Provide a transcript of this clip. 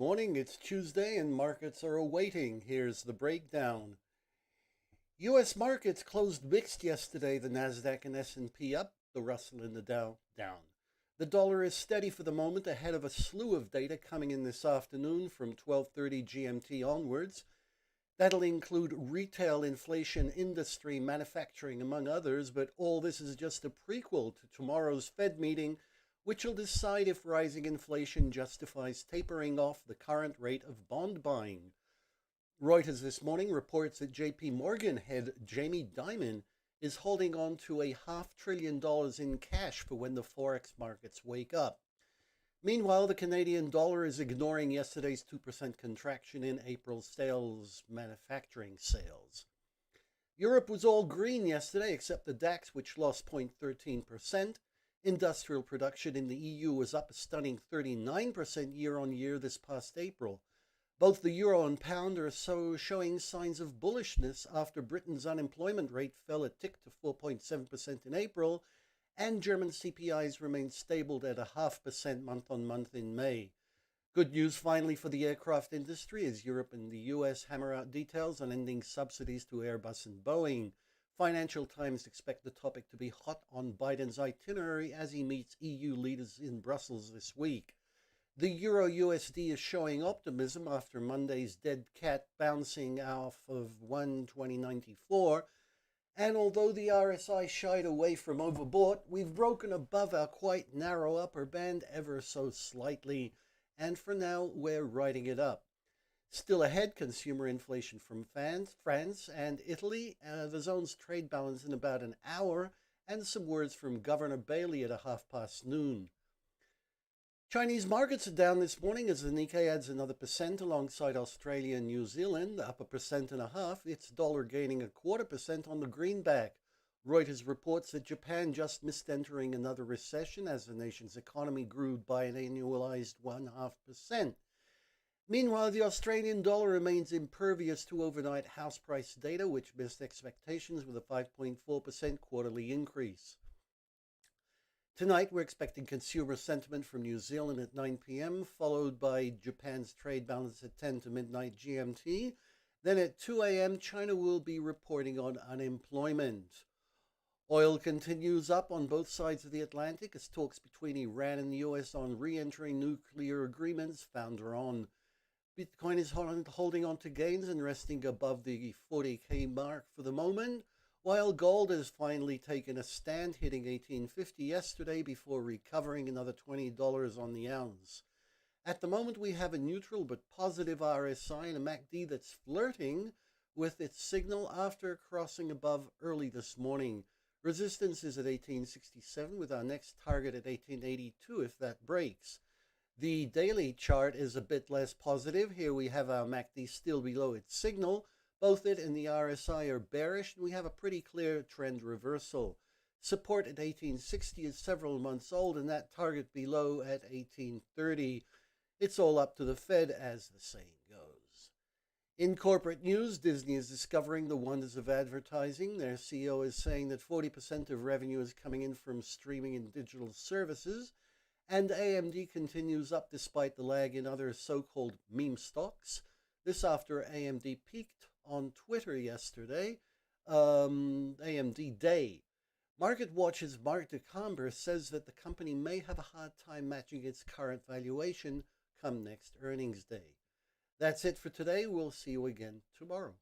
morning. It's Tuesday and markets are awaiting. Here's the breakdown. U.S. markets closed mixed yesterday. The Nasdaq and S&P up, the Russell and the Dow down. The dollar is steady for the moment ahead of a slew of data coming in this afternoon from 12:30 GMT onwards. That'll include retail, inflation, industry, manufacturing, among others, but all this is just a prequel to tomorrow's Fed meeting, which will decide if rising inflation justifies tapering off the current rate of bond buying. Reuters this morning reports that JPMorgan head Jamie Dimon is holding on to a $500 billion in cash for when the forex markets wake up. Meanwhile, the Canadian dollar is ignoring yesterday's 2% contraction in April's manufacturing sales. Europe was all green yesterday except the DAX, which lost 0.13%. Industrial production in the EU was up a stunning 39% year-on-year this past April. Both the euro and pound are showing signs of bullishness after Britain's unemployment rate fell a tick to 4.7% in April, and German CPIs remained stable at 0.5% month-on-month in May. Good news finally for the aircraft industry as Europe and the US hammer out details on ending subsidies to Airbus and Boeing. Financial Times expect the topic to be hot on Biden's itinerary as he meets EU leaders in Brussels this week. The Euro-USD is showing optimism after Monday's dead cat bouncing off of 120.94. And although the RSI shied away from overbought, we've broken above our quite narrow upper band ever so slightly. And for now, we're riding it up. Still ahead, consumer inflation from France and Italy, the zone's trade balance in about an hour, and some words from Governor Bailey at noon. Chinese markets are down this morning as the Nikkei adds another percent alongside Australia and New Zealand, up 1.5%, its dollar gaining 0.25% on the greenback. Reuters reports that Japan just missed entering another recession as the nation's economy grew by an annualized 0.5%. Meanwhile, the Australian dollar remains impervious to overnight house price data, which missed expectations with a 5.4% quarterly increase. Tonight, we're expecting consumer sentiment from New Zealand at 9 p.m., followed by Japan's trade balance at 10 to midnight GMT. Then at 2 a.m., China will be reporting on unemployment. Oil continues up on both sides of the Atlantic as talks between Iran and the U.S. on re-entering nuclear agreements founder on. Bitcoin is holding on to gains and resting above the 40K mark for the moment, while gold has finally taken a stand, hitting $18.50 yesterday before recovering another $20 on the ounce. At the moment, we have a neutral but positive RSI and a MACD that's flirting with its signal after crossing above early this morning. Resistance is at 1867 with our next target at 1882 if that breaks. The daily chart is a bit less positive. Here we have our MACD still below its signal. Both it and the RSI are bearish, and we have a pretty clear trend reversal. Support at 1860 is several months old, and that target below at 1830. It's all up to the Fed, as the saying goes. In corporate news, Disney is discovering the wonders of advertising. Their CEO is saying that 40% of revenue is coming in from streaming and digital services. And AMD continues up despite the lag in other so-called meme stocks. This after AMD peaked on Twitter yesterday, AMD Day. MarketWatch's Mark DeComber says that the company may have a hard time matching its current valuation come next earnings day. That's it for today. We'll see you again tomorrow.